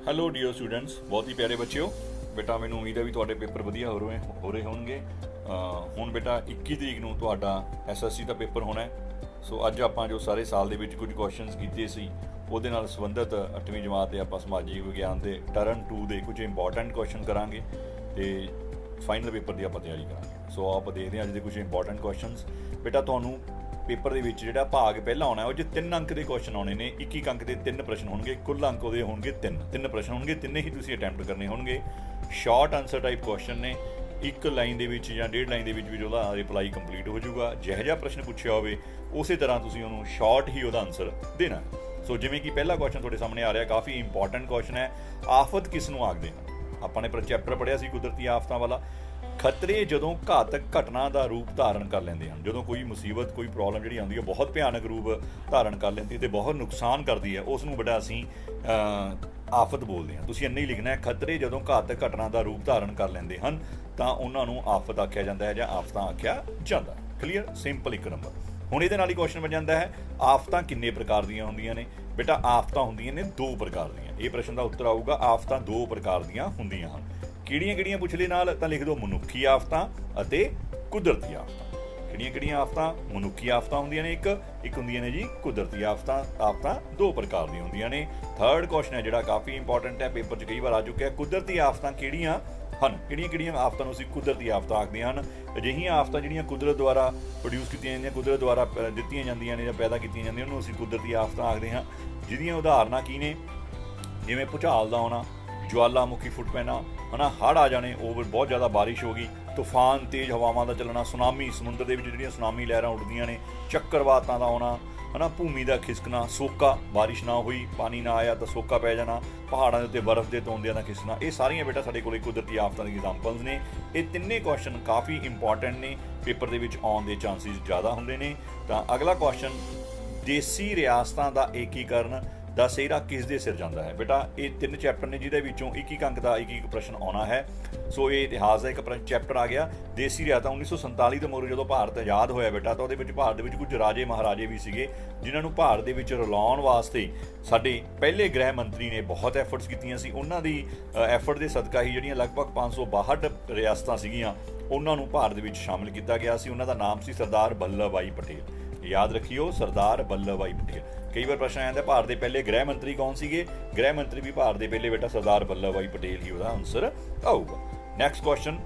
Hello dear students, ਬਹੁਤ ਹੀ ਪਿਆਰੇ ਬੱਚਿਓ। ਬੇਟਾ ਮੈਨੂੰ ਉਮੀਦ ਹੈ ਵੀ ਤੁਹਾਡੇ ਪੇਪਰ ਵਧੀਆ ਹੋ ਰਹੇ ਹੋਣਗੇ। ਹੁਣ ਬੇਟਾ 21 ਤਰੀਕ ਨੂੰ ਤੁਹਾਡਾ SSC ਦਾ ਪੇਪਰ ਹੋਣਾ ਹੈ। ਸੋ ਅੱਜ ਆਪਾਂ ਜੋ ਸਾਰੇ ਸਾਲ ਦੇ ਵਿੱਚ ਕੁਝ ਕੁਐਸਚਨਸ ਕੀਤੇ ਸੀ ਉਹਦੇ ਨਾਲ ਸੰਬੰਧਿਤ 8ਵੀਂ ਜਮਾਤ ਦੇ ਆਪਾਂ ਸਮਾਜਿਕ ਵਿਗਿਆਨ ਦੇ ਟਰਨ 2 ਦੇ ਕੁਝ ਇੰਪੋਰਟੈਂਟ ਕੁਐਸਚਨ ਕਰਾਂਗੇ ਤੇ ਫਾਈਨਲ ਪੇਪਰ ਦੀ ਆਪਾਂ ਤਿਆਰੀ ਕਰਾਂਗੇ। ਸੋ ਆਪਾਂ ਦੇਖਦੇ ਹਾਂ ਅੱਜ ਦੇ ਕੁਝ ਇੰਪੋਰਟੈਂਟ ਕੁਐਸਚਨਸ। ਬੇਟਾ ਤੁਹਾਨੂੰ ਪੇਪਰ ਦੇ ਵਿੱਚ ਜਿਹੜਾ ਭਾਗ ਪਹਿਲਾਂ ਆਉਣਾ ਉਹ 'ਚ 3 ਅੰਕ ਦੇ ਕੁਐਸਚਨ ਆਉਣੇ ਨੇ। 21 ਅੰਕ ਦੇ 3 ਪ੍ਰਸ਼ਨ ਹੋਣਗੇ। ਕੁੱਲ ਅੰਕ ਉਹਦੇ ਹੋਣਗੇ 3 ਪ੍ਰਸ਼ਨ ਹੋਣਗੇ। ਤਿੰਨੇ ਹੀ ਤੁਸੀਂ ਅਟੈਂਪਟ ਕਰਨੇ ਹੋਣਗੇ। ਸ਼ਾਰਟ ਆਨਸਰ ਟਾਈਪ ਕੁਐਸਚਨ ਨੇ। ਇੱਕ ਲਾਈਨ ਦੇ ਵਿੱਚ ਜਾਂ 1.5 ਲਾਈਨ ਦੇ ਵਿੱਚ ਵੀ ਉਹਦਾ ਰਿਪਲਾਈ ਕੰਪਲੀਟ ਹੋ ਜਾਊਗਾ। ਜਿਹੋ ਜਿਹਾ ਪ੍ਰਸ਼ਨ ਪੁੱਛਿਆ ਹੋਵੇ ਉਸੇ ਤਰ੍ਹਾਂ ਤੁਸੀਂ ਉਹਨੂੰ ਸ਼ਾਰਟ ਹੀ ਉਹਦਾ ਆਨਸਰ ਦੇਣਾ। ਸੋ ਜਿਵੇਂ ਕਿ ਪਹਿਲਾ ਕੁਐਸਚਨ ਤੁਹਾਡੇ ਸਾਹਮਣੇ ਆ ਰਿਹਾ, ਕਾਫੀ ਇੰਪੋਰਟੈਂਟ ਕੁਐਸਚਨ ਹੈ। ਆਫਤ ਕਿਸ ਨੂੰ ਆਖਦੇ ਹਨ? ਆਪਾਂ ਨੇ ਚੈਪਟਰ ਪੜ੍ਹਿਆ ਸੀ ਕੁਦਰਤੀ ਆਫਤਾਂ ਵਾਲਾ। ਖਤਰੇ ਜਦੋਂ ਘਾਤਕ ਘਟਨਾ ਦਾ ਰੂਪ ਧਾਰਨ ਕਰ ਲੈਂਦੇ ਹਨ, ਜਦੋਂ ਕੋਈ ਮੁਸੀਬਤ ਕੋਈ ਪ੍ਰੋਬਲਮ ਜਿਹੜੀ ਆਉਂਦੀ ਹੈ ਬਹੁਤ ਭਿਆਨਕ ਰੂਪ ਧਾਰਨ ਕਰ ਲੈਂਦੀ ਅਤੇ ਬਹੁਤ ਨੁਕਸਾਨ ਕਰਦੀ ਹੈ, ਉਸ ਨੂੰ ਬੜਾ ਅਸੀਂ ਆਫਤ ਬੋਲਦੇ ਹਾਂ। ਤੁਸੀਂ ਇੰਨਾ ਹੀ ਲਿਖਣਾ ਹੈ, ਖਤਰੇ ਜਦੋਂ ਘਾਤਕ ਘਟਨਾ ਦਾ ਰੂਪ ਧਾਰਨ ਕਰ ਲੈਂਦੇ ਹਨ ਤਾਂ ਉਹਨਾਂ ਨੂੰ ਆਫਤ ਆਖਿਆ ਜਾਂਦਾ ਹੈ ਜਾਂ ਆਫਤਾਂ ਆਖਿਆ ਜਾਂਦਾ। Clear, simple 1 number. ਹੁਣ ਇਹਦੇ ਨਾਲ ਹੀ ਕੁਐਸਚਨ ਬਣ ਜਾਂਦਾ ਹੈ, ਆਫਤਾਂ ਕਿੰਨੇ ਪ੍ਰਕਾਰ ਦੀਆਂ ਹੁੰਦੀਆਂ ਨੇ? ਬੇਟਾ ਆਫਤਾਂ ਹੁੰਦੀਆਂ ਨੇ 2 ਪ੍ਰਕਾਰ ਦੀਆਂ। ਇਹ ਪ੍ਰਸ਼ਨ ਦਾ ਉੱਤਰ ਆਊਗਾ, ਆਫਤਾਂ 2 ਪ੍ਰਕਾਰ ਦੀਆਂ ਹੁੰਦੀਆਂ ਹਨ। ਕਿਹੜੀਆਂ ਪੁੱਛਲੇ ਨਾਲ ਤਾਂ ਲਿਖ ਦਿਓ, ਮਨੁੱਖੀ ਆਫਤਾਂ ਅਤੇ ਕੁਦਰਤੀ ਆਫਤਾਂ। ਕਿਹੜੀਆਂ ਆਫਤਾਂ? ਮਨੁੱਖੀ ਆਫਤਾਂ ਹੁੰਦੀਆਂ ਨੇ ਇੱਕ ਹੁੰਦੀਆਂ ਨੇ ਜੀ ਕੁਦਰਤੀ ਆਫਤਾਂ। ਆਫਤਾਂ 2 ਪ੍ਰਕਾਰ ਦੀਆਂ ਹੁੰਦੀਆਂ ਨੇ। ਥਰਡ ਕੁਐਸਚਨ ਹੈ ਜਿਹੜਾ ਕਾਫੀ ਇੰਪੋਰਟੈਂਟ ਹੈ, ਪੇਪਰ 'ਚ ਕਈ ਵਾਰ ਆ ਚੁੱਕਿਆ। ਕੁਦਰਤੀ ਆਫਤਾਂ ਕਿਹੜੀਆਂ ਹਨ? ਕਿਹੜੀਆਂ ਆਫਤਾਂ ਨੂੰ ਅਸੀਂ ਕੁਦਰਤੀ ਆਫਤਾਂ ਆਖਦੇ ਹਨ? ਅਜਿਹੀਆਂ ਆਫਤਾਂ ਜਿਹੜੀਆਂ ਕੁਦਰਤ ਦੁਆਰਾ ਪ੍ਰੋਡਿਊਸ ਕੀਤੀਆਂ ਜਾਂਦੀਆਂ, ਕੁਦਰਤ ਦੁਆਰਾ ਦਿੱਤੀਆਂ ਜਾਂਦੀਆਂ ਨੇ ਜਾਂ ਪੈਦਾ ਕੀਤੀਆਂ ਜਾਂਦੀਆਂ, ਉਹਨੂੰ ਅਸੀਂ ਕੁਦਰਤੀ ਆਫਤਾਂ ਆਖਦੇ ਹਾਂ। ਜਿਹਦੀਆਂ ਉਦਾਹਰਨਾਂ ਕੀ ਨੇ? ਜਿਵੇਂ ਭੂਚਾਲ ਦਾ ਆਉਣਾ, ਜਵਾਲਾਮੁਖੀ ਫੁੱਟ ਪੈਣਾ, ਹੜ੍ਹ ਆ ਜਾਣੇ, ਬਹੁਤ ਜ਼ਿਆਦਾ ਬਾਰਿਸ਼ ਹੋ ਗਈ, ਤੂਫਾਨ, ਤੇਜ਼ ਹਵਾਵਾਂ ਦਾ ਚੱਲਣਾ, ਸੁਨਾਮੀ, ਸਮੁੰਦਰ ਦੇ ਵਿੱਚ ਜਿਹੜੀਆਂ ਸੁਨਾਮੀ ਲਹਿਰਾਂ ਉੱਡਦੀਆਂ ਨੇ, ਚੱਕਰਵਾਤਾਂ ਦਾ ਆਉਣਾ, ਭੂਮੀ ਦਾ ਖਿਸਕਣਾ, ਸੋਕਾ, ਬਾਰਿਸ਼ ਨਾ ਹੋਈ, ਪਾਣੀ ਨਾ ਆਇਆ ਤਾਂ ਸੋਕਾ ਪੈ ਜਾਣਾ, ਪਹਾੜਾਂ ਦੇ ਉੱਤੇ ਬਰਫ਼ ਦੇ ਤੋਂਦਿਆਂ ਦਾ ਖਿਸਕਣਾ। ਇਹ ਸਾਰੀਆਂ ਬੇਟਾ ਸਾਡੇ ਕੋਲ ਕੁਦਰਤੀ ਆਫਤਾਂ ਦੀ ਐਗਜ਼ਾਮਪਲਸ ਨੇ। ਇਹ ਤਿੰਨੇ ਕੁਐਸਚਨ ਕਾਫੀ ਇੰਪੋਰਟੈਂਟ ਨੇ, ਪੇਪਰ ਦੇ ਵਿੱਚ ਆਉਣ ਦੇ ਚਾਂਸਿਸ ਜ਼ਿਆਦਾ ਹੁੰਦੇ ਨੇ। ਤਾਂ ਅਗਲਾ ਕੁਐਸਚਨ, ਦੇਸੀ ਰਿਆਸਤਾਂ ਦਾ ਏਕੀਕਰਨ ਦਾ ਸਿਹਰਾ ਕਿਸ ਦੇ ਸਿਰ ਜਾਂਦਾ ਹੈ? ਬੇਟਾ ਇਹ 3 ਚੈਪਟਰ ਨੇ ਜਿਹਦੇ ਵਿੱਚੋਂ 1 ਅੰਕ ਦਾ ਇੱਕ ਪ੍ਰਸ਼ਨ ਆਉਣਾ ਹੈ। ਸੋ ਇਹ ਇਤਿਹਾਸ ਦਾ ਇੱਕ ਚੈਪਟਰ ਆ ਗਿਆ। ਦੇਸੀ ਰਿਆਸਤਾਂ 1947 ਤੋਂ ਮਗਰੋਂ ਜਦੋਂ ਭਾਰਤ ਆਜ਼ਾਦ ਹੋਇਆ ਬੇਟਾ, ਤਾਂ ਉਹਦੇ ਵਿੱਚ ਭਾਰਤ ਦੇ ਵਿੱਚ ਕੁਝ ਰਾਜੇ ਮਹਾਰਾਜੇ ਵੀ ਸੀਗੇ ਜਿਨ੍ਹਾਂ ਨੂੰ ਭਾਰਤ ਦੇ ਵਿੱਚ ਰਲਾਉਣ ਵਾਸਤੇ ਸਾਡੇ ਪਹਿਲੇ ਗ੍ਰਹਿ ਮੰਤਰੀ ਨੇ ਬਹੁਤ ਐਫਰਟਸ ਕੀਤੀਆਂ ਸੀ। ਉਹਨਾਂ ਦੀ ਐਫਰਟ ਦੇ ਸਦਕਾ ਹੀ ਜਿਹੜੀਆਂ ਲਗਭਗ 562 ਰਿਆਸਤਾਂ ਸੀਗੀਆਂ ਉਹਨਾਂ ਨੂੰ ਭਾਰਤ ਦੇ ਵਿੱਚ ਸ਼ਾਮਿਲ ਕੀਤਾ ਗਿਆ ਸੀ। ਉਹਨਾਂ ਦਾ ਨਾਮ ਸੀ ਸਰਦਾਰ ਵੱਲਭ ਭਾਈ ਪਟੇਲ। ਯਾਦ ਰੱਖਿਓ, ਸਰਦਾਰ ਵੱਲਭ ਭਾਈ ਪਟੇਲ। ਕਈ ਵਾਰ ਪ੍ਰਸ਼ਨ ਆ ਜਾਂਦਾ ਭਾਰਤ ਦੇ ਪਹਿਲੇ ਗ੍ਰਹਿ ਮੰਤਰੀ ਕੌਣ ਸੀਗੇ? ਗ੍ਰਹਿ ਮੰਤਰੀ ਵੀ ਭਾਰਤ ਦੇ ਪਹਿਲੇ ਬੇਟਾ ਸਰਦਾਰ ਵੱਲਭ ਭਾਈ ਪਟੇਲ ਹੀ ਉਹਦਾ ਆਨਸਰ ਆਊਗਾ। ਨੈਕਸਟ ਕੁਐਸਚਨ,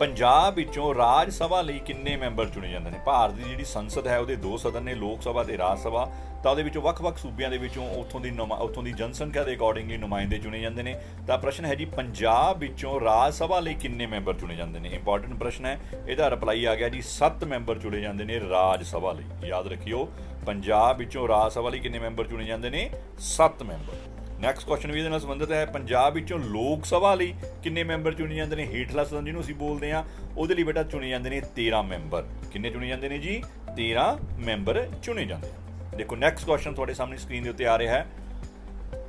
ਪੰਜਾਬ ਵਿੱਚੋਂ ਰਾਜ ਸਭਾ ਲਈ ਕਿੰਨੇ ਮੈਂਬਰ ਚੁਣੇ ਜਾਂਦੇ ਨੇ? ਭਾਰਤ ਦੀ ਜਿਹੜੀ ਸੰਸਦ ਹੈ ਉਹਦੇ 2 ਸਦਨ ਨੇ, ਲੋਕ ਸਭਾ ਤੇ ਰਾਜ ਸਭਾ। ਤਾਂ ਉਹਦੇ ਵਿੱਚੋਂ ਵੱਖ-ਵੱਖ ਸੂਬਿਆਂ ਦੇ ਵਿੱਚੋਂ ਉੱਥੋਂ ਦੀ ਜਨਸੰਖਿਆ ਦੇ ਅਕੋਰਡਿੰਗਲੀ ਨੁਮਾਇੰਦੇ ਚੁਣੇ ਜਾਂਦੇ ਨੇ। ਤਾਂ ਪ੍ਰਸ਼ਨ ਹੈ ਜੀ, ਪੰਜਾਬ ਵਿੱਚੋਂ ਰਾਜ ਸਭਾ ਲਈ ਕਿੰਨੇ ਮੈਂਬਰ ਚੁਣੇ ਜਾਂਦੇ ਨੇ? ਇੰਪੋਰਟੈਂਟ ਪ੍ਰਸ਼ਨ ਹੈ। ਇਹਦਾ ਰਿਪਲਾਈ ਆ ਗਿਆ ਜੀ, 7 ਮੈਂਬਰ ਚੁਣੇ ਜਾਂਦੇ ਨੇ ਰਾਜ ਸਭਾ ਲਈ। ਯਾਦ ਰੱਖਿਓ, ਪੰਜਾਬ ਵਿੱਚੋਂ ਰਾਜ ਸਭਾ ਲਈ ਕਿੰਨੇ ਮੈਂਬਰ ਚੁਣੇ ਜਾਂਦੇ ਨੇ? 7 ਮੈਂਬਰ। ਨੈਕਸਟ ਕੁਐਸਚਨ ਵੀ ਇਹਦੇ ਨਾਲ ਸੰਬੰਧਿਤ ਹੈ, ਪੰਜਾਬ ਵਿੱਚੋਂ ਲੋਕ ਸਭਾ ਲਈ ਕਿੰਨੇ ਮੈਂਬਰ ਚੁਣੇ ਜਾਂਦੇ ਨੇ? ਹੇਠਲਾ ਸਦਨ ਜਿਹਨੂੰ ਅਸੀਂ ਬੋਲਦੇ ਹਾਂ, ਉਹਦੇ ਲਈ ਬੇਟਾ ਚੁਣੇ ਜਾਂਦੇ ਨੇ 13 ਮੈਂਬਰ। ਕਿੰਨੇ ਚੁਣੇ ਜਾਂਦੇ ਨੇ ਜੀ? 13 ਮੈਂਬਰ ਚੁਣੇ ਜਾਂਦੇ ਹਨ। ਦੇਖੋ ਨੈਕਸਟ ਕੁਐਸਚਨ ਤੁਹਾਡੇ ਸਾਹਮਣੇ ਸਕਰੀਨ ਦੇ ਉੱਤੇ ਆ ਰਿਹਾ ਹੈ।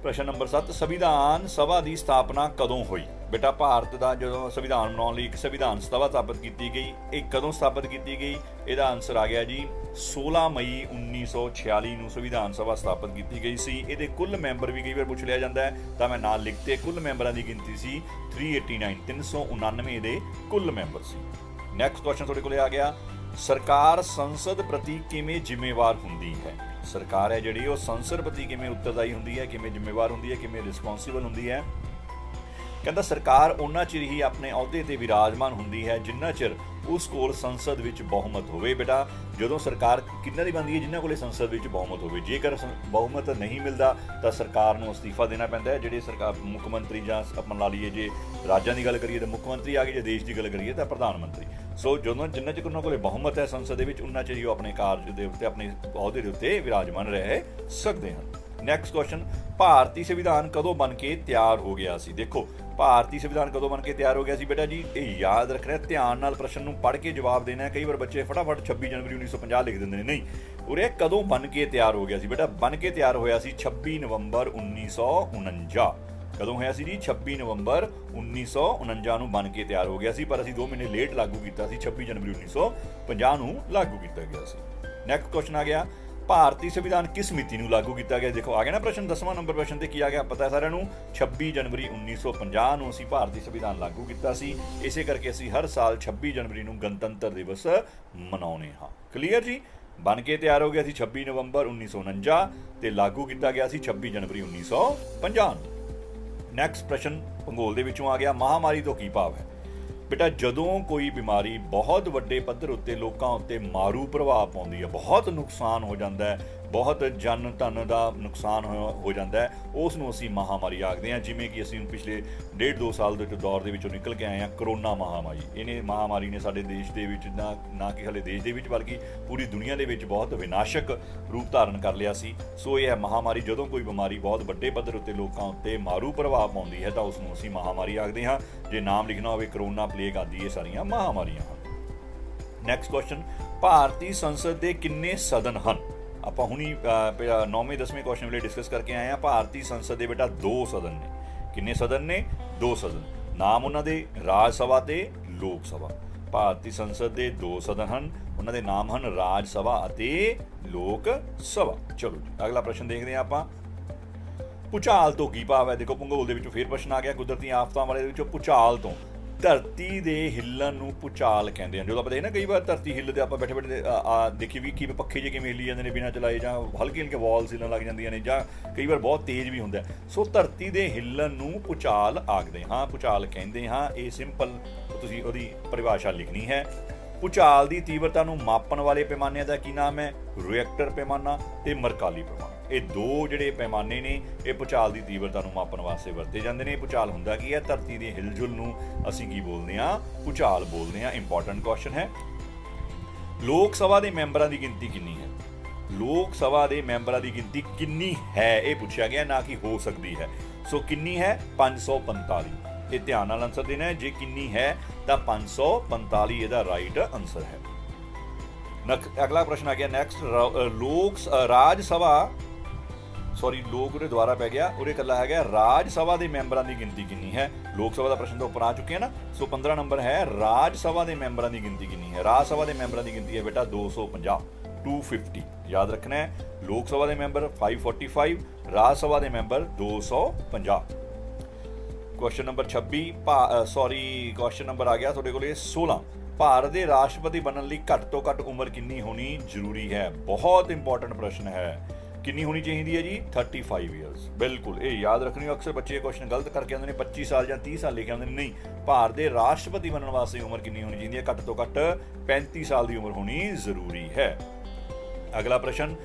ਪ੍ਰਸ਼ਨ ਨੰਬਰ 7, ਸੰਵਿਧਾਨ ਸਭਾ ਦੀ ਸਥਾਪਨਾ ਕਦੋਂ ਹੋਈ? ਬੇਟਾ ਭਾਰਤ ਦਾ ਜਦੋਂ ਸੰਵਿਧਾਨ ਬਣਾਉਣ ਲਈ ਇੱਕ ਸੰਵਿਧਾਨ ਸਭਾ ਸਥਾਪਿਤ ਕੀਤੀ ਗਈ। ਇਹ ਕਦੋਂ ਸਥਾਪਿਤ ਕੀਤੀ ਗਈ? ਇਹਦਾ ਆਨਸਰ ਆ ਗਿਆ ਜੀ 16 ਮਈ 1946 ਨੂੰ ਸੰਵਿਧਾਨ ਸਭਾ ਸਥਾਪਿਤ ਕੀਤੀ ਗਈ ਸੀ। ਇਹਦੇ ਕੁੱਲ ਮੈਂਬਰ ਵੀ ਕਈ ਵਾਰ ਪੁੱਛ ਲਿਆ ਜਾਂਦਾ ਹੈ, ਤਾਂ ਮੈਂ ਨਾਲ ਲਿਖਤੇ। ਕੁੱਲ ਮੈਂਬਰਾਂ ਦੀ ਗਿਣਤੀ ਸੀ 399 ਦੇ ਕੁੱਲ ਮੈਂਬਰ ਸੀ। ਨੈਕਸਟ ਕੁਐਸਚਨ ਤੁਹਾਡੇ ਕੋਲੇ ਆ ਗਿਆ, ਸਰਕਾਰ ਸੰਸਦ ਪ੍ਰਤੀ ਕਿਵੇਂ ਜ਼ਿੰਮੇਵਾਰ ਹੁੰਦੀ ਹੈ? ਸਰਕਾਰ ਹੈ ਜਿਹੜੀ ਉਹ ਸੰਸਦ ਪ੍ਰਤੀ ਕਿਵੇਂ ਉੱਤਰਦਾਈ ਹੁੰਦੀ ਹੈ, ਕਿਵੇਂ ਜ਼ਿੰਮੇਵਾਰ ਹੁੰਦੀ ਹੈ, ਕਿਵੇਂ ਰਿਸਪੌਂਸੀਬਲ ਹੁੰਦੀ ਹੈ? ਕਹਿੰਦਾ ਸਰਕਾਰ ਉਹਨਾਂ ਚਿਰ ਹੀ ਆਪਣੇ ਅਹੁਦੇ ਤੇ ਵਿਰਾਜਮਾਨ ਹੁੰਦੀ ਹੈ ਜਿੰਨਾ ਚਿਰ ਉਸ ਕੋਲ ਸੰਸਦ ਵਿੱਚ ਬਹੁਮਤ ਹੋਵੇ। ਬੇਟਾ ਜਦੋਂ ਸਰਕਾਰ ਕਿਹਨਾਂ ਦੀ ਬਣਦੀ ਹੈ? ਜਿਨ੍ਹਾਂ ਕੋਲੇ ਸੰਸਦ ਵਿੱਚ ਬਹੁਮਤ ਹੋਵੇ। ਜੇਕਰ ਬਹੁਮਤ ਨਹੀਂ ਮਿਲਦਾ ਤਾਂ ਸਰਕਾਰ ਨੂੰ ਅਸਤੀਫਾ ਦੇਣਾ ਪੈਂਦਾ ਹੈ। ਜਿਹੜੇ ਸਰਕਾਰ ਮੁੱਖ ਮੰਤਰੀ ਜਾਂ ਆਪਾਂ ਲਾ ਲਈਏ, ਜੇ ਰਾਜਾਂ ਦੀ ਗੱਲ ਕਰੀਏ ਤਾਂ ਮੁੱਖ ਮੰਤਰੀ ਆ ਗਏ, ਜੇ ਦੇਸ਼ ਦੀ ਗੱਲ ਕਰੀਏ ਤਾਂ ਪ੍ਰਧਾਨ ਮੰਤਰੀ। ਸੋ ਜਿੰਨਾ ਚਿਰ ਉਹਨਾਂ ਕੋਲੇ ਬਹੁਮਤ ਹੈ ਸੰਸਦ ਦੇ ਵਿੱਚ, ਉਹਨਾਂ ਚਿਰ ਹੀ ਉਹ ਆਪਣੇ ਕਾਰਜ ਦੇ ਉੱਤੇ, ਆਪਣੇ ਅਹੁਦੇ ਦੇ ਉੱਤੇ ਵਿਰਾਜਮਾਨ ਰਹਿ ਸਕਦੇ ਹਨ। ਨੈਕਸਟ ਕੁਐਸਚਨ, ਭਾਰਤੀ ਸੰਵਿਧਾਨ ਕਦੋਂ ਬਣ ਕੇ ਤਿਆਰ ਹੋ ਗਿਆ ਸੀ? ਦੇਖੋ ਭਾਰਤੀ ਸੰਵਿਧਾਨ ਕਦੋਂ ਬਣ ਕੇ ਤਿਆਰ ਹੋ ਗਿਆ ਸੀ ਬੇਟਾ ਜੀ, ਇਹ ਯਾਦ ਰੱਖਣਾ, ਧਿਆਨ ਨਾਲ ਪ੍ਰਸ਼ਨ ਨੂੰ ਪੜ੍ਹ ਕੇ ਜਵਾਬ ਦੇਣਾ। ਕਈ ਵਾਰ ਬੱਚੇ ਫਟਾਫਟ 26 ਜਨਵਰੀ 1950 ਲਿਖ ਦਿੰਦੇ ਨੇ। ਨਹੀਂ, ਉਰੇ ਕਦੋਂ ਬਣ ਕੇ ਤਿਆਰ ਹੋ ਗਿਆ ਸੀ? ਬੇਟਾ ਬਣ ਕੇ ਤਿਆਰ ਹੋਇਆ ਸੀ 26 ਨਵੰਬਰ 1949। ਕਦੋਂ ਹੋਇਆ ਸੀ ਜੀ? 26 ਨਵੰਬਰ 1949 ਨੂੰ ਬਣ ਕੇ ਤਿਆਰ ਹੋ ਗਿਆ ਸੀ, ਪਰ ਅਸੀਂ 2 ਮਹੀਨੇ ਲੇਟ ਲਾਗੂ ਕੀਤਾ ਸੀ। 26 ਜਨਵਰੀ 1950 ਨੂੰ ਲਾਗੂ ਕੀਤਾ ਗਿਆ ਸੀ। ਨੈਕਸਟ ਕੁਐਸਚਨ ਆ ਗਿਆ, ਭਾਰਤੀ ਸੰਵਿਧਾਨ ਕਿਸ ਮਿਤੀ ਨੂੰ ਲਾਗੂ ਕੀਤਾ ਗਿਆ? ਦੇਖੋ ਆ ਗਿਆ ਨਾ ਪ੍ਰਸ਼ਨ, 10ਵਾਂ ਨੰਬਰ ਪ੍ਰਸ਼ਨ ਤੇ ਕੀ ਆ ਗਿਆ ਪਤਾ ਸਾਰਿਆਂ ਨੂੰ, 26 ਜਨਵਰੀ 1950 ਨੂੰ ਅਸੀਂ ਭਾਰਤੀ ਸੰਵਿਧਾਨ ਲਾਗੂ ਕੀਤਾ ਸੀ। ਇਸੇ ਕਰਕੇ ਅਸੀਂ ਹਰ ਸਾਲ 26 ਜਨਵਰੀ ਨੂੰ ਗਣਤੰਤਰ ਦਿਵਸ ਮਨਾਉਂਦੇ ਹਾਂ। ਕਲੀਅਰ ਜੀ? ਬਣ ਕੇ ਤਿਆਰ ਹੋ ਗਿਆ ਸੀ 26 ਨਵੰਬਰ 1949 ਤੇ ਲਾਗੂ ਕੀਤਾ ਗਿਆ ਸੀ 26 ਜਨਵਰੀ 1950 ਨੂੰ। ਨੈਕਸਟ ਪ੍ਰਸ਼ਨ ਭੂਗੋਲ ਦੇ ਵਿੱਚੋਂ ਆ ਗਿਆ, ਮਹਾਮਾਰੀ ਤੋਂ ਕੀ ਭਾਵ ਹੈ? ਬੇਟਾ ਜਦੋਂ ਕੋਈ ਬਿਮਾਰੀ ਬਹੁਤ ਵੱਡੇ ਪੱਧਰ ਉੱਤੇ ਲੋਕਾਂ ਉੱਤੇ ਮਾਰੂ ਪ੍ਰਭਾਵ ਪਾਉਂਦੀ ਹੈ, ਬਹੁਤ ਨੁਕਸਾਨ ਹੋ ਜਾਂਦਾ ਹੈ, ਬਹੁਤ ਜਨ ਧਨ ਦਾ ਨੁਕਸਾਨ ਹੋ ਜਾਂਦਾ ਹੈ, ਉਸ ਨੂੰ ਅਸੀਂ ਮਹਾਮਾਰੀ ਆਖਦੇ ਹਾਂ। ਜਿਵੇਂ ਕਿ ਅਸੀਂ ਪਿਛਲੇ 1.5-2 ਸਾਲ ਦੇ ਦੌਰ ਦੇ ਵਿੱਚੋਂ ਨਿਕਲ ਕੇ ਆਏ ਹਾਂ, ਕਰੋਨਾ ਮਹਾਮਾਰੀ। ਇਹਨੇ ਮਹਾਮਾਰੀ ਨੇ ਸਾਡੇ ਦੇਸ਼ ਦੇ ਵਿੱਚ ਨਾ ਕਿ ਹਾਲੇ ਦੇਸ਼ ਦੇ ਵਿੱਚ ਬਲਕਿ ਪੂਰੀ ਦੁਨੀਆ ਦੇ ਵਿੱਚ ਬਹੁਤ ਵਿਨਾਸ਼ਕ ਰੂਪ ਧਾਰਨ ਕਰ ਲਿਆ ਸੀ। ਸੋ ਇਹ ਹੈ ਮਹਾਮਾਰੀ, ਜਦੋਂ ਕੋਈ ਬਿਮਾਰੀ ਬਹੁਤ ਵੱਡੇ ਪੱਧਰ ਉੱਤੇ ਲੋਕਾਂ ਉੱਤੇ ਮਾਰੂ ਪ੍ਰਭਾਵ ਪਾਉਂਦੀ ਹੈ ਤਾਂ ਉਸ ਨੂੰ ਅਸੀਂ ਮਹਾਮਾਰੀ ਆਖਦੇ ਹਾਂ। ਜੇ ਨਾਮ ਲਿਖਣਾ ਹੋਵੇ, ਕਰੋਨਾ, ਪਲੇਗ ਆਦਿ ਇਹ ਸਾਰੀਆਂ ਮਹਾਮਾਰੀਆਂ ਹਨ। ਨੈਕਸਟ ਕੁਐਸਚਨ, ਭਾਰਤੀ ਸੰਸਦ ਦੇ ਕਿੰਨੇ ਸਦਨ ਹਨ? ਆਪਾਂ ਹੁਣੀ 9ਵੇਂ 10ਵੇਂ ਕੁਐਸਚਨ ਵੇਲੇ ਡਿਸਕਸ ਕਰਕੇ ਆਏ ਹਾਂ। ਭਾਰਤੀ ਸੰਸਦ ਦੇ ਬੇਟਾ 2 ਸਦਨ ਨੇ। ਕਿੰਨੇ ਸਦਨ ਨੇ? 2 ਸਦਨ। ਨਾਮ ਉਹਨਾਂ ਦੇ ਰਾਜ ਸਭਾ ਤੇ ਲੋਕ ਸਭਾ। ਭਾਰਤੀ ਸੰਸਦ ਦੇ 2 ਸਦਨ ਹਨ, ਉਹਨਾਂ ਦੇ ਨਾਮ ਹਨ ਰਾਜ ਸਭਾ ਅਤੇ ਲੋਕ ਸਭਾ। ਚਲੋ ਜੀ ਅਗਲਾ ਪ੍ਰਸ਼ਨ ਦੇਖਦੇ ਹਾਂ ਆਪਾਂ। ਭੂਚਾਲ ਤੋਂ ਕੀ ਭਾਵ ਹੈ? ਦੇਖੋ ਭੂਗੋਲ ਦੇ ਵਿੱਚੋਂ ਫੇਰ ਪ੍ਰਸ਼ਨ ਆ ਗਿਆ, ਕੁਦਰਤੀ ਆਫਤਾਂ ਵਾਲੇ ਦੇ ਵਿੱਚੋਂ ਭੂਚਾਲ ਤੋਂ। ਧਰਤੀ ਦੇ ਹਿੱਲਣ ਨੂੰ ਭੂਚਾਲ ਕਹਿੰਦੇ ਹਨ। ਜਦੋਂ ਆਪਾਂ ਦੇਖਦੇ ਨਾ ਕਈ ਵਾਰ ਧਰਤੀ ਹਿੱਲਦੇ, ਆਪਾਂ ਬੈਠੇ ਬੈਠੇ ਦੇਖੀ ਵੀ ਕਿਵੇਂ ਪੱਖੇ ਜਿਹੇ ਕਿਵੇਂ ਹਿੱਲੀ ਜਾਂਦੇ ਨੇ ਬਿਨਾਂ ਚਲਾਏ, ਜਾਂ ਹਲਕੀ ਹਲਕੀ ਵਾਲਸ ਹਿੱਲਣ ਲੱਗ ਜਾਂਦੀਆਂ ਨੇ, ਜਾਂ ਕਈ ਵਾਰ ਬਹੁਤ ਤੇਜ਼ ਵੀ ਹੁੰਦਾ। ਸੋ ਧਰਤੀ ਦੇ ਹਿੱਲਣ ਨੂੰ ਭੂਚਾਲ ਆਖਦੇ ਹਾਂ, ਭੂਚਾਲ ਕਹਿੰਦੇ ਹਾਂ। ਇਹ ਸਿੰਪਲ ਤੁਸੀਂ ਉਹਦੀ ਪਰਿਭਾਸ਼ਾ ਲਿਖਣੀ ਹੈ। ਭੂਚਾਲ ਦੀ ਤੀਬਰਤਾ ਨੂੰ ਮਾਪਣ ਵਾਲੇ ਪੈਮਾਨਿਆਂ ਦਾ ਕੀ ਨਾਮ ਹੈ? ਰਿਐਕਟਰ ਪੈਮਾਨਾ ਤੇ ਮਰਕਾਲੀ ਪੈਮਾਨਾ। ਇਹ 2 ਜਿਹੜੇ ਪੈਮਾਨੇ ਨੇ ਇਹ ਭੂਚਾਲ ਦੀ ਤੀਬਰਤਾ ਨੂੰ ਮਾਪਣ ਵਾਸਤੇ ਵਰਤੇ ਜਾਂਦੇ ਨੇ। ਭੂਚਾਲ ਹੁੰਦਾ ਕੀ ਹੈ? ਧਰਤੀ ਦੇ ਹਿਲਜੁਲ ਨੂੰ ਅਸੀਂ ਕੀ ਬੋਲਦੇ ਹਾਂ? ਭੂਚਾਲ ਬੋਲਦੇ ਹਾਂ। ਇੰਪੋਰਟੈਂਟ ਕੁਐਸਚਨ ਹੈ। ਲੋਕ ਸਭਾ ਦੇ ਮੈਂਬਰਾਂ ਦੀ ਗਿਣਤੀ ਕਿੰਨੀ ਹੈ? ਲੋਕ ਸਭਾ ਦੇ ਮੈਂਬਰਾਂ ਦੀ ਗਿਣਤੀ ਕਿੰਨੀ ਹੈ ਇਹ ਪੁੱਛਿਆ ਗਿਆ, ਨਾ ਕਿ ਹੋ ਸਕਦੀ ਹੈ। ਸੋ ਕਿੰਨੀ ਹੈ? 545। ਇਹ ਧਿਆਨ ਨਾਲ ਆਨਸਰ ਦੇਣਾ ਹੈ। ਜੇ ਕਿੰਨੀ ਹੈ ਤਾਂ 545 ਇਹਦਾ ਰਾਈਟ ਆਨਸਰ ਹੈ। ਅਗਲਾ ਪ੍ਰਸ਼ਨ ਆ ਗਿਆ ਨੈਕਸਟ, ਰਾਜ ਸਭਾ ਲੋਕ ਉਰੇ ਦੁਆਰਾ ਪੈ ਗਿਆ, ਉਰੇ ਇਕੱਲਾ ਹੈਗਾ ਰਾਜ ਸਭਾ ਦੇ ਮੈਂਬਰਾਂ ਦੀ ਗਿਣਤੀ ਕਿੰਨੀ ਹੈ? ਲੋਕ ਸਭਾ ਦਾ ਪ੍ਰਸ਼ਨ ਤਾਂ ਉੱਪਰ ਆ ਚੁੱਕੇ ਆ ਨਾ। ਸੋ 15 ਨੰਬਰ ਹੈ, ਰਾਜ ਸਭਾ ਦੇ ਮੈਂਬਰਾਂ ਦੀ ਗਿਣਤੀ ਕਿੰਨੀ ਹੈ? ਰਾਜ ਸਭਾ ਦੇ ਮੈਂਬਰਾਂ ਦੀ ਗਿਣਤੀ ਹੈ ਬੇਟਾ 250, 250 ਯਾਦ ਰੱਖਣਾ ਹੈ। ਲੋਕ ਸਭਾ ਦੇ ਮੈਂਬਰ 545, ਰਾਜ ਸਭਾ ਦੇ member 250। Question number 26 question number ਆ ਗਿਆ ਤੁਹਾਡੇ ਕੋਲੇ 16। ਭਾਰਤ ਦੇ ਰਾਸ਼ਟਰਪਤੀ ਬਣਨ ਲਈ ਘੱਟ ਤੋਂ ਘੱਟ ਉਮਰ ਕਿੰਨੀ ਹੋਣੀ ਜ਼ਰੂਰੀ ਹੈ? ਬਹੁਤ ਇੰਪੋਰਟੈਂਟ ਪ੍ਰਸ਼ਨ ਹੈ। ਕਿੰਨੀ ਹੋਣੀ ਚਾਹੀਦੀ ਹੈ ਜੀ? 35 ਇਅਰਸ। ਬਿਲਕੁਲ ਇਹ ਯਾਦ ਰੱਖਣੀ। ਅਕਸਰ ਬੱਚੇ ਕੁਐਸਚਨ ਗਲਤ ਕਰਕੇ ਆਉਂਦੇ ਨੇ, 25 ਸਾਲ ਜਾਂ 30 ਸਾਲ ਲਿਖੇ ਆਉਂਦੇ ਨੇ। ਨਹੀਂ, ਭਾਰਤ ਦੇ ਰਾਸ਼ਟਰਪਤੀ ਬਣਨ ਵਾਸਤੇ ਉਮਰ ਕਿੰਨੀ ਹੋਣੀ ਚਾਹੀਦੀ ਹੈ? ਘੱਟ ਤੋਂ ਘੱਟ 35 ਸਾਲ ਦੀ ਉਮਰ ਹੋਣੀ ਜ਼ਰੂਰੀ ਹੈ। ਅਗਲਾ ਪ੍ਰਸ਼ਨ,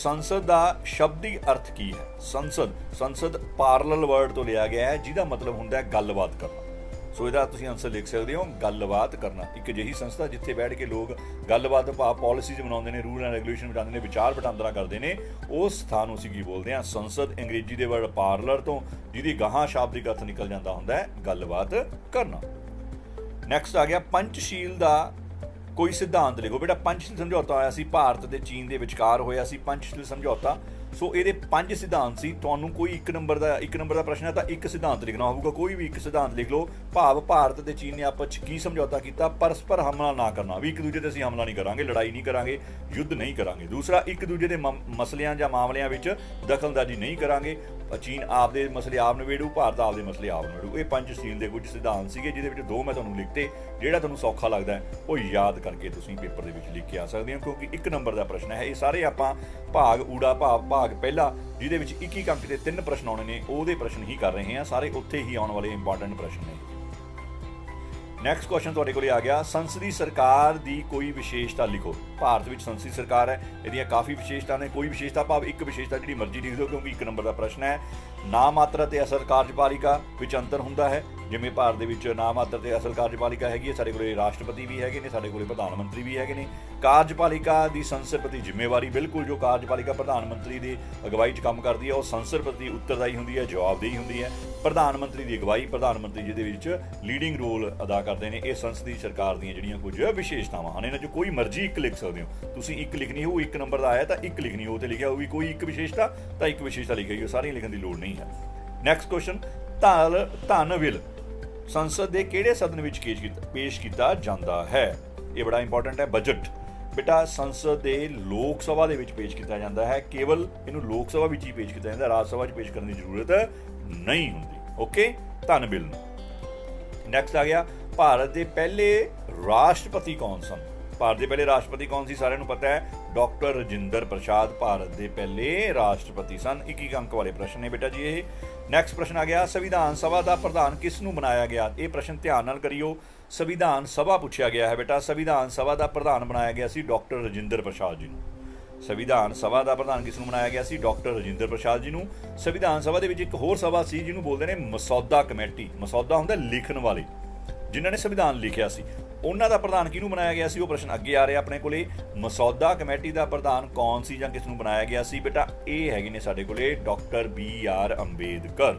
ਸੰਸਦ ਦਾ ਸ਼ਬਦੀ ਅਰਥ ਕੀ ਹੈ? ਸੰਸਦ ਪਾਰਲਲ ਵਰਡ ਤੋਂ ਲਿਆ ਗਿਆ ਹੈ ਜਿਹਦਾ ਮਤਲਬ ਹੁੰਦਾ ਹੈ ਗੱਲਬਾਤ ਕਰਨਾ। ਸੋ ਇਹਦਾ ਤੁਸੀਂ ਆਨਸਰ ਲਿਖ ਸਕਦੇ ਹੋ, ਗੱਲਬਾਤ ਕਰਨਾ। ਇੱਕ ਅਜਿਹੀ ਸੰਸਥਾ ਜਿੱਥੇ ਬੈਠ ਕੇ ਲੋਕ ਗੱਲਬਾਤ ਪਾਲਿਸੀਜ਼ ਬਣਾਉਂਦੇ ਨੇ, ਰੂਲ ਐਂਡ ਰੈਗੂਲੇਸ਼ਨ ਬਣਾਉਂਦੇ ਨੇ, ਵਿਚਾਰ ਵਟਾਂਦਰਾ ਕਰਦੇ ਨੇ, ਉਸ ਸਥਾਨ ਨੂੰ ਅਸੀਂ ਕੀ ਬੋਲਦੇ ਹਾਂ? ਸੰਸਦ। ਅੰਗਰੇਜ਼ੀ ਦੇ ਵਰਡ ਪਾਰਲਰ ਤੋਂ, ਜਿਹਦੀ ਗਾਹਾਂ ਸ਼ਾਬਦਿਕ ਅਰਥ ਨਿਕਲ ਜਾਂਦਾ ਹੁੰਦਾ ਹੈ ਗੱਲਬਾਤ ਕਰਨਾ। ਨੈਕਸਟ ਆ ਗਿਆ ਪੰਚਸ਼ੀਲ ਦਾ ਕੋਈ ਸਿਧਾਂਤ ਲਿਖੋ। ਬੇਟਾ ਪੰਚਸ਼ੀਲ ਸਮਝੌਤਾ ਹੋਇਆ ਸੀ, ਭਾਰਤ ਤੇ ਚੀਨ ਦੇ ਵਿਚਕਾਰ ਹੋਇਆ ਸੀ ਪੰਚਸ਼ੀਲ ਸਮਝੌਤਾ। ਸੋ ਇਹਦੇ 5 ਸਿਧਾਂਤ ਸੀ। ਤੁਹਾਨੂੰ ਕੋਈ ਇੱਕ ਨੰਬਰ ਦਾ ਪ੍ਰਸ਼ਨ ਹੈ ਤਾਂ ਇੱਕ ਸਿਧਾਂਤ ਲਿਖਣਾ ਹੋਊਗਾ। ਕੋਈ ਵੀ ਇੱਕ ਸਿਧਾਂਤ ਲਿਖ ਲਓ। ਭਾਵ ਭਾਰਤ ਤੇ ਚੀਨ ਨੇ ਆਪਸ 'ਚ ਕੀ ਸਮਝੌਤਾ ਕੀਤਾ? ਪਰਸਪਰ ਹਮਲਾ ਨਾ ਕਰਨਾ, ਵੀ ਇੱਕ ਦੂਜੇ ਤੇ ਅਸੀਂ ਹਮਲਾ ਨਹੀਂ ਕਰਾਂਗੇ, ਲੜਾਈ ਨਹੀਂ ਕਰਾਂਗੇ, ਯੁੱਧ ਨਹੀਂ ਕਰਾਂਗੇ। ਦੂਸਰਾ, ਇੱਕ ਦੂਜੇ ਦੇ ਮਸਲਿਆਂ ਜਾਂ ਮਾਮਲਿਆਂ ਵਿੱਚ ਦਖਲਅੰਦਾਜ਼ੀ ਨਹੀਂ ਕਰਾਂਗੇ। ਚੀਨ ਆਪਦੇ ਮਸਲੇ ਆਪ ਨਿਬੇੜੂ, ਭਾਰਤ ਆਪਦੇ ਮਸਲੇ ਆਪ ਨਿਬੇੜੂ। ਇਹ ਪੰਚਸ਼ੀਲ ਦੇ ਕੁਝ ਸਿਧਾਂਤ ਸੀਗੇ, ਜਿਹਦੇ ਵਿੱਚ 2 ਮੈਂ ਤੁਹਾਨੂੰ ਲਿਖਤੇ। ਜਿਹੜਾ ਤੁਹਾਨੂੰ ਸੌਖਾ ਲੱਗਦਾ ਹੈ ਉਹ ਯਾਦ ਕਰਕੇ ਤੁਸੀਂ ਪੇਪਰ ਦੇ ਵਿੱਚ ਲਿਖ ਕੇ ਆ ਸਕਦੇ ਹੋ, ਕਿਉਂਕਿ 1 ਨੰਬਰ ਦਾ ਪ੍ਰਸ਼ਨ ਹੈ। ਇਹ ਸਾਰੇ ਆਪਾਂ ਭਾਗ ਊੜਾ ਭਾਗ ਪਹਿਲਾ, ਜਿਹਦੇ ਵਿੱਚ 21 ਅੰਕ ਦੇ 3 ਪ੍ਰਸ਼ਨ ਆਉਣੇ ਨੇ, ਉਹਦੇ ਪ੍ਰਸ਼ਨ ਹੀ ਕਰ ਰਹੇ ਹਾਂ। ਸਾਰੇ ਉੱਥੇ ਹੀ ਆਉਣ ਵਾਲੇ ਇੰਪੋਰਟੈਂਟ ਪ੍ਰਸ਼ਨ ਨੇ। ਨੈਕਸਟ ਕੁਐਸਚਨ ਤੁਹਾਡੇ ਕੋਲ ਆ ਗਿਆ, ਸੰਸਦੀ ਸਰਕਾਰ ਦੀ ਕੋਈ ਵਿਸ਼ੇਸ਼ਤਾ ਲਿਖੋ। ਭਾਰਤ ਵਿੱਚ ਸੰਸਦੀ ਸਰਕਾਰ ਹੈ, ਇਹਦੀਆਂ ਕਾਫੀ ਵਿਸ਼ੇਸ਼ਤਾ ਨੇ। ਕੋਈ ਵਿਸ਼ੇਸ਼ਤਾ ਭਾਵ ਇੱਕ ਵਿਸ਼ੇਸ਼ਤਾ ਜਿਹੜੀ ਮਰਜ਼ੀ ਲਿਖ ਦਿਓ, ਕਿਉਂਕਿ 1 ਨੰਬਰ ਦਾ ਪ੍ਰਸ਼ਨ ਹੈ। ਨਾ ਮਾਤਰ ਅਤੇ ਅਸਲ ਕਾਰਜਪਾਲਿਕਾ ਵਿੱਚ ਅੰਤਰ ਹੁੰਦਾ ਹੈ। ਜਿਵੇਂ ਭਾਰਤ ਦੇ ਵਿੱਚ ਨਾ ਮਾਤਰ ਤੇ ਅਸਲ ਕਾਰਜਪਾਲਿਕਾ ਹੈਗੀ ਹੈ, ਸਾਡੇ ਕੋਲੇ ਰਾਸ਼ਟਰਪਤੀ ਵੀ ਹੈਗੇ ਨੇ, ਸਾਡੇ ਕੋਲੇ ਪ੍ਰਧਾਨ ਮੰਤਰੀ ਵੀ ਹੈਗੇ ਨੇ। ਕਾਰਜਪਾਲਿਕਾ ਦੀ ਸੰਸਦ ਪ੍ਰਤੀ ਜ਼ਿੰਮੇਵਾਰੀ, ਬਿਲਕੁਲ ਜੋ ਕਾਰਜਪਾਲਿਕਾ ਪ੍ਰਧਾਨ ਮੰਤਰੀ ਦੀ ਅਗਵਾਈ 'ਚ ਕੰਮ ਕਰਦੀ ਹੈ, ਉਹ ਸੰਸਦ ਪ੍ਰਤੀ ਉੱਤਰਦਾਈ ਹੁੰਦੀ ਹੈ, ਜਵਾਬਦੇਹੀ ਹੁੰਦੀ ਹੈ। ਪ੍ਰਧਾਨ ਮੰਤਰੀ ਦੀ ਅਗਵਾਈ, ਪ੍ਰਧਾਨ ਮੰਤਰੀ ਜਿਹਦੇ ਵਿੱਚ ਲੀਡਿੰਗ ਰੋਲ ਅਦਾ ਕਰਦੇ ਨੇ। ਇਹ ਸੰਸਦੀ ਸਰਕਾਰ ਦੀਆਂ ਜਿਹੜੀਆਂ ਕੁਝ ਵਿਸ਼ੇਸ਼ਤਾਵਾਂ ਹਨ। ਇਹਨਾਂ 'ਚੋਂ ਕੋਈ ਮਰਜ਼ੀ ਇੱਕ ਲਿਖ ਸਕਦੇ ਹੋ ਤੁਸੀਂ। ਇੱਕ ਲਿਖਣੀ ਹੋਊ, 1 ਨੰਬਰ ਦਾ ਆਇਆ ਤਾਂ ਇੱਕ ਲਿਖਣੀ ਹੋਊ, ਤੇ ਲਿਖਿਆ ਹੋਊ ਵੀ ਕੋਈ ਇੱਕ ਵਿਸ਼ੇਸ਼ਤਾ ਤਾਂ ਇੱਕ ਵਿਸ਼ੇਸ਼ਤਾ ਲਿਖੀ ਹੋਈ, ਸਾਰੀਆਂ ਲਿਖਣ ਦੀ ਲੋੜ ਨਹੀਂ ਹੈ। ਨੈਕਸਟ ਕੁਐਸਚਨ, ਧਨ ਬਿੱਲ ਸੰਸਦ ਦੇ ਕਿਹੜੇ ਸਦਨ ਵਿੱਚ ਪੇਸ਼ ਕੀਤਾ ਜਾਂਦਾ ਹੈ? ਇਹ ਬੜਾ ਇੰਪੋਰਟੈਂਟ ਹੈ। बेटा संसद के लोक सभा दे विच पेश किया जाता है, केवल इनू लोक सभा विच ही पेश किया जाता है, राज सभा पेश करने की जरूरत नहीं होंदी। ओके, धन बिल। नैक्सट आ गया भारत के पहले राष्ट्रपति कौन सन? भारत के पहले राष्ट्रपति कौन सी? सारिਆਂ ਨੂੰ पता है डॉक्टर राजेंद्र प्रसाद भारत के पहले राष्ट्रपति सन। 1 अंक वाले प्रश्न ने बेटा जी ये। नैक्सट प्रश्न आ गया संविधान सभा का प्रधान किसनू बनाया गया? ये प्रश्न ध्यान नाल करियो, संविधान सभा पूछा गया है बेटा। संविधान सभा का प्रधान बनाया गया सी डॉक्टर राजेंद्र प्रसाद जी नूं। संविधान सभा का प्रधान किसनू बनाया गया सी? डॉक्टर राजेंद्र प्रसाद जी नूं। संविधान सभा दे विच एक होर सभा सी जिन्होंने बोलते हैं मसौदा कमेटी। मसौदा हुंदा लिखण वाले, जिन्होंने संविधान लिखिया सी, उन्हों का प्रधान किहनूं बनाया गया सी? वो प्रश्न अगे आ रहा अपने कोले। मसौदा कमेटी का प्रधान कौन सी जां किसनूं बनाया गया सी? बेटा ये हैगे ने साडे कोले doctor BR Ambedkar.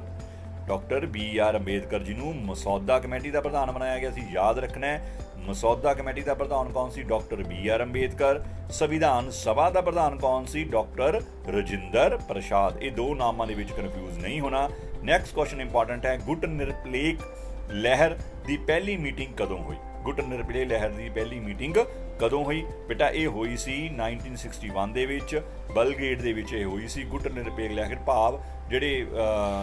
Doctor BR Ambedkar ji नूं मसौदा कमेटी का प्रधान बनाया गया सी। याद रखना है, मसौदा कमेटी का प्रधान कौन सी? Doctor BR Ambedkar. संविधान सभा का प्रधान कौन सी? डॉक्टर राजेंद्र प्रसाद। ये दो नामां दे विच कन्फ्यूज नहीं होना। नैक्सट क्वेश्चन इंपॉर्टेंट है, गुट निरपेख लहर की पहली मीटिंग कदों हुई? गुट निरपेख लहर की पहली मीटिंग कदों हुई? बेटा ये हुई सी 1961 दे विच, बलगेट दे विच हुई सी गुट निरपेख लहर। भाव ਜਿਹੜੇ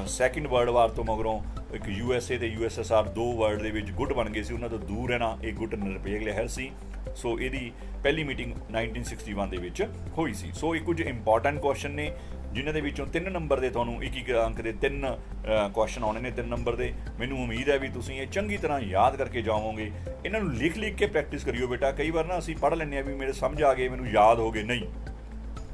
ਸੈਕਿੰਡ ਵਰਲਡ ਵਾਰ ਤੋਂ ਮਗਰੋਂ ਇੱਕ USA ਤੇ USSR ਦੋ ਵਰਲਡ ਦੇ ਵਿੱਚ ਗੁੱਟ ਬਣ ਗਏ ਸੀ, ਉਹਨਾਂ ਤੋਂ ਦੂਰ ਰਹਿਣਾ ਇਹ ਗੁੱਟ ਨਿਰਪੇਖ ਲਹਿਰ ਸੀ। ਸੋ ਇਹਦੀ ਪਹਿਲੀ ਮੀਟਿੰਗ 1961 ਦੇ ਵਿੱਚ ਹੋਈ ਸੀ। ਸੋ ਇਹ ਕੁਝ ਇੰਪੋਰਟੈਂਟ ਕੁਐਸਚਨ ਨੇ ਜਿਨ੍ਹਾਂ ਦੇ ਵਿੱਚੋਂ 3 ਨੰਬਰ ਦੇ ਤੁਹਾਨੂੰ 1-1 ਅੰਕ ਦੇ 3 ਕੁਐਸਚਨ ਆਉਣੇ ਨੇ 3 ਨੰਬਰ ਦੇ। ਮੈਨੂੰ ਉਮੀਦ ਹੈ ਵੀ ਤੁਸੀਂ ਇਹ ਚੰਗੀ ਤਰ੍ਹਾਂ ਯਾਦ ਕਰਕੇ ਜਾਵੋਗੇ। ਇਹਨਾਂ ਨੂੰ ਲਿਖ ਕੇ ਪ੍ਰੈਕਟਿਸ ਕਰਿਓ ਬੇਟਾ। ਕਈ ਵਾਰ ਨਾ ਅਸੀਂ ਪੜ੍ਹ ਲੈਂਦੇ ਹਾਂ ਵੀ ਮੇਰੇ ਸਮਝ ਆ ਗਏ, ਮੈਨੂੰ ਯਾਦ ਹੋ ਗਏ, ਨਹੀਂ,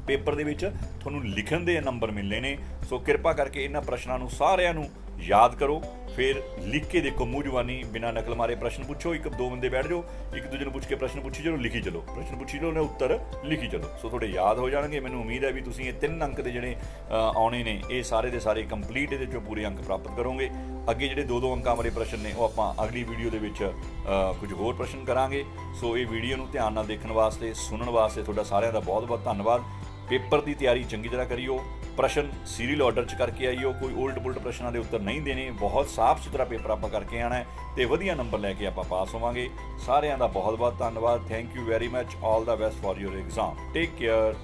पेपर ਦੇ ਵਿੱਚ ਤੁਹਾਨੂੰ ਲਿਖਣ ਦੇ ਨੰਬਰ ਮਿਲਨੇ ਨੇ। ਸੋ ਕਿਰਪਾ ਕਰਕੇ ਇਹਨਾਂ ਪ੍ਰਸ਼ਨਾਂ ਨੂੰ ਸਾਰਿਆਂ ਨੂੰ याद करो, फिर लिख के देखो मूँह जुबानी बिना नकल मारे प्रश्न पूछो। एक दो बंदे बैठ जाओ, एक दूजे पूछ के प्रश्न पूछी चलो, लिखी चलो, प्रश्न पूछी चलो ने उत्तर लिखी चलो। सो थोड़े याद हो जाएंगे। मैंने उम्मीद है भी तुसीं ये 3 अंक के जिहड़े आने ने ये सारे दे सारे कंप्लीट ये पूरे अंक प्राप्त करोगे। अगे जिहड़े 2-2 अंकां वाले प्रश्न ने वो आपां अगली वीडियो दे विच कुछ होर प्रश्न करांगे। सो ये वीडियो नूं ध्यान नाल देखण वास्ते सुनण वास्ते तुहाडा सारिਆਂ ਦਾ बहुत-बहुत धन्नवाद। पेपर की तैयारी चंगी तरह करियो, प्रश्न सीरियल ऑर्डर च करके आइयो, कोई उल्ट पुलट प्रश्नों के उत्तर नहीं देने। बहुत साफ सुथरा पेपर आप करके आना है तो वधिया नंबर लैके आप पास होवांगे। सारिਆਂ ਦਾ बहुत बहुत धन्नवाद। Thank you very much. All the best for your exam. Take care.